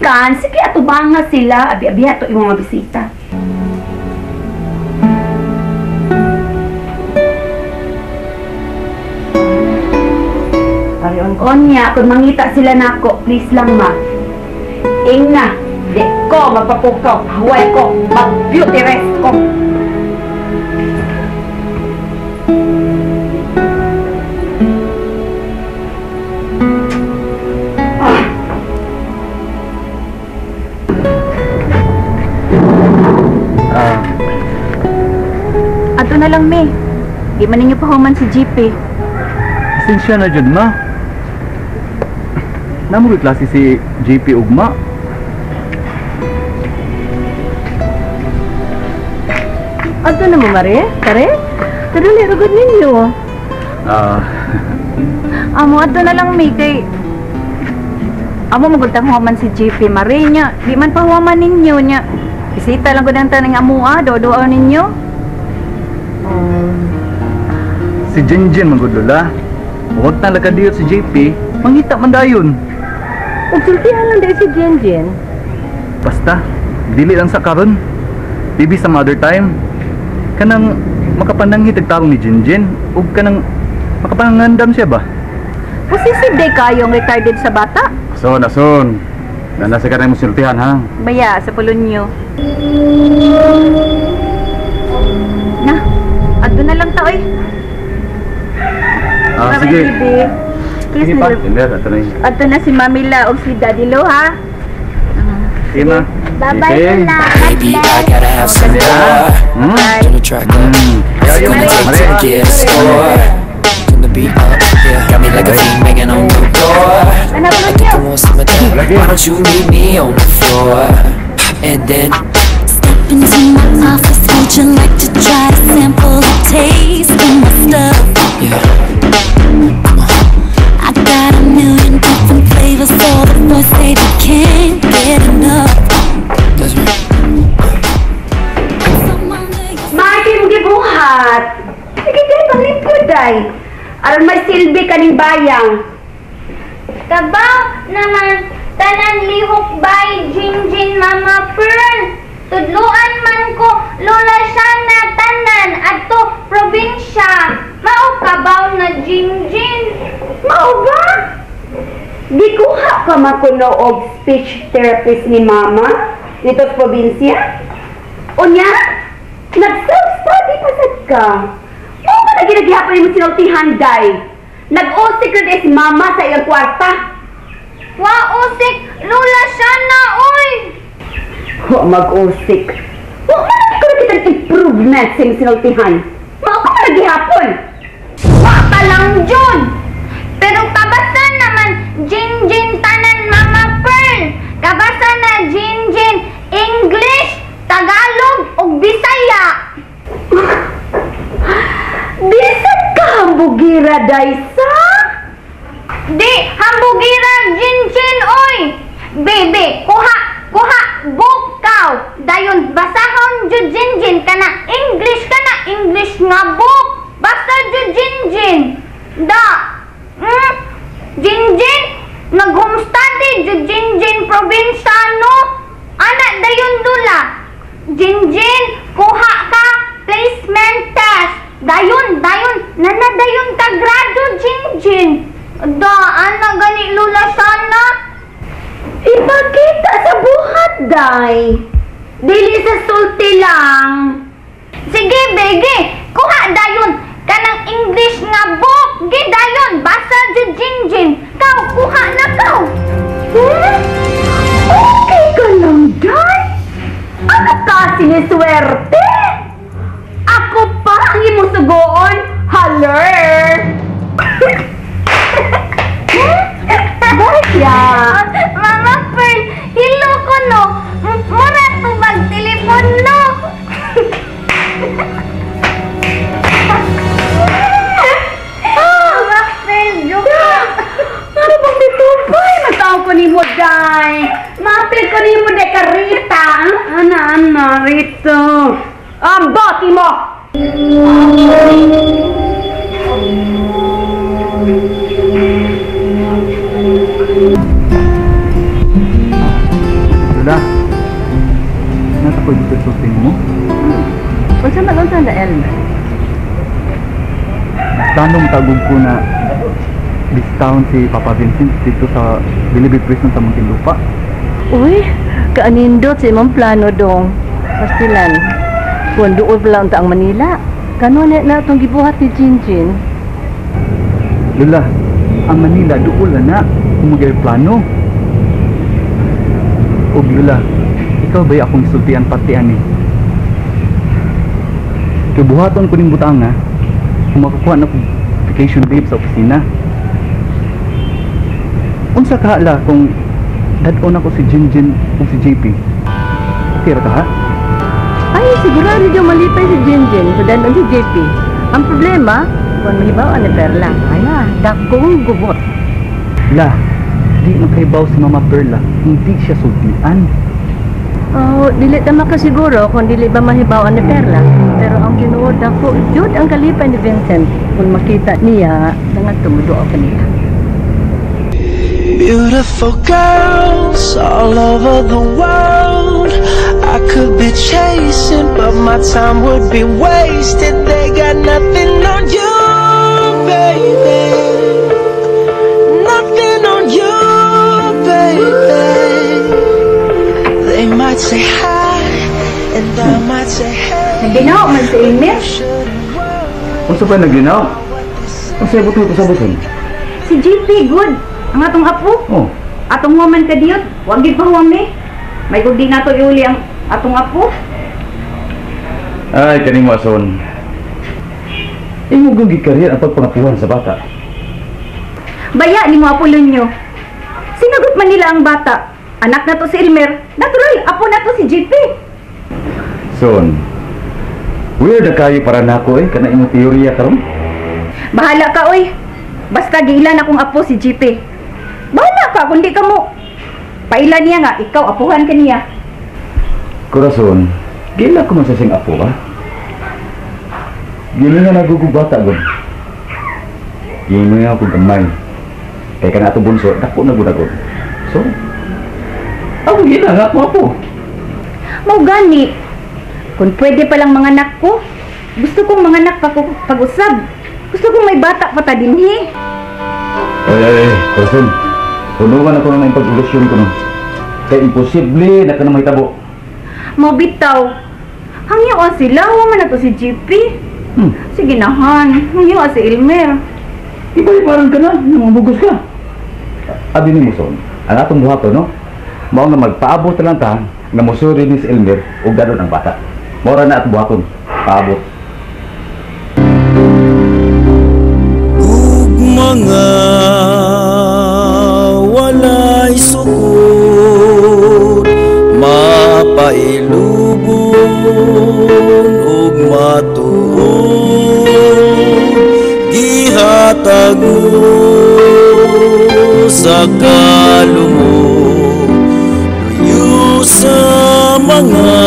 gikan, sige atubanga sila, abi-abi ato imong mga bisita. Onya, kung mangita sila nako, please lang ma. Ingna, di ko magpapukaw, huway ko, mag-beauty rest ko. Ato na lang, May. Di man ninyo pahuman si GP. Pasensya na dyan, ma. Namoy klase si JP ugma. Ato na mo, Mare? Tare? Tadali, ragod ninyo. Amo, ato na lang, May, kay... Amo, magultang huwaman si JP, Mare, niya. Di man pa huwaman ninyo, niya. Isita lang ko ng tanang amua, do-doa ninyo. Si Jinjin magudula. Huwag na lagadiyo si JP. Mangita man dayon. Ugsultihan lang dahil si Jinjin. Basta, dili lang sa karon. Bibi sa mother time. Kanang makapananghi tagtarong ni Jinjin. Ug kanang makapangandam siya ba? Posisib day kayong retarded sa bata. Ason. Nanasa ka na yung musultihan, ha? Baya, sa pulon nyo. Na, ato na lang ta, oy. Sige. Please, Sige pa. Ato na yun. ato na si Mamila o si Daddy Lo, ha? Sige, ma. Bye-bye na. Baby, I gotta have some more. Turn the track up. It's gonna take to get a score. Turn the beat up, yeah. Got me like a fiend banging on your door. Anak I mo think niyo. I want some of that. Why don't you meet me on the floor? And then Step into my office, would you like to try to sample the taste of my stuff? yeah. I got a million different flavors, all the boys say they can't get enough. That's right. Someone that you Maki mo gibuhat. Sige kayo panglipod ay. Aron may silbi kaning bayang. Kabaw naman, tanan lihok bay, Jinjin Mama Pearl. Tudluan man ko, Lola Shana, tanan, ato, probinsya. Mao kabaw na Jinjin. Mao ba? Gikuha ka makuno og speech therapist ni mama dito sa probinsya? Unya? Nag-self-study pa sad ka. Mao ba na ginaghihapon mo sinultihan, day? Nag-usik na si mama sa iyang kwarta. Wausik, Lola Shana, oy! Wa mag-usik. Wa man ko na kitang improvement sa iyong sinultihan. Mao ka man naghihapon. Wa pa lang Jun! Pero kabasa naman, Jinjin tanan Mama Pearl. Kabasa na Jinjin, English, Tagalog, ug Bisaya. Bisag ka hambugira, Daysa? Di, hambugira, Jinjin, oy! Bebe, kuha, bukaw. Dayon, basahon jud Jinjin kana English nga book. Basta jud Jinjin. Da, Jinjin, nag-home study jud Jinjin probinsano. Anak dayon dula. Jinjin, kuha ka placement test. Dayon, nana dayon ka graduate Jinjin. Da, ana gani lula sana. Ipakita sa buhat, Day. Dili sa sulti lang. Sige, bege, kuha dayon. Kanang English nga book, gi dayon, basa jud Jinjin. Kau, kuha na kau. Okay ka lang, Day. Ano ka siniswerte? Ako pa ang imo sugoon. Haler! Daya! Mama Pearl, hilo ko no. Mura tubag telepon no. Mama Pearl, joke. Ano bang ditubay? Matao ko ni mo, Day. Mapil ko ni mo, Day, karita. Ana, Rito. Boti mo! ko dito suting mo. Kung sa maluntan na Elmer. Tanong tagog ko na discount si Papa Vincent dito sa Bilibid Prison sa Muntinlupa. Uy, kaanindot sa imong plano dong. Pastilan. Kung doon pala unta ang Manila. Kano na itong gibuhat ni Jinjin? Lula, ang Manila doon na kung plano. Og Lula, ikaw ba'y akong isultian patian eh? Kabuhaton ko ning butang na kung makakuha na kong vacation leave sa opisina. Unsa kahala kung dadon ako si Jinjin o si JP? Tira ka ha? Ay, sigurado daw malipay si Jinjin kung dadon si JP. Ang problema, kung mahibaw ni Perla. Ala, dakong gubot. La, di makahibaw si Mama Perla, hindi siya sultian. Oh, dili ta makasiguro kung dili ba mahibawan ni Perla. Pero ang tinuod ako, jud ang kalipay ni Vincent kung makita niya nga tumudo ako niya. Beautiful girls all over the world. I could be chasing, but my time would be wasted. They got nothing on you, baby. Nothing on you, baby. They might say hi, and I might say hey. Naginaw man si Elmer. Unsa pa naglinaw? Unsa buto ko sa buton? Si JP good. Ang atong apo. Oh, Atong human ka diyot. Huwag gid pa huwami. May gugdi nato iuli ang atong apo. ay kaning mason. Imo gug karir ang pagpangapuhan sa bata. Baya ni mo apo lunyo. Sinagot man nila ang bata. Anak na to si Elmer. Natural, apo na to si JP. Son, weird na kayo para nako kana imong teorya karon. Bahala ka oy. Basta giilan akong apo si JP. Bahala ka kung di ka mo. Pailan niya nga, ikaw apuhan ka niya. Corazon, gila ko man sa sing apo ba? Gila nga nagugubata gud. Gila nga ako gamay. Kaya ka na ito bunso, dako na gud. So, ako gila nga ako apo. Mau gani. Kung pwede palang mga anak ko. Gusto kong mga anak pag-usab. Gusto kong may bata pa ta dinhi. Ay, Corazon. Tulungan ako na ng pag-ulusyon ko no. Kaya imposible na ka na may tabo. Mau bitaw. Hangyo sila, wa man na to si JP. Sige na han, hangyo si Elmer. Iba-ibaran ka na, namabugos ka. Abi ni Muson, ang atong buhato, no? Mao nga magpaabot lang ta, nga musuri ni si Elmer o gano'n ang bata. Mora na atong buhaton, paabot. Ug mga walay sugod, mapailubon ug matuod, gihatag mo sa kalumog, luyo sa mga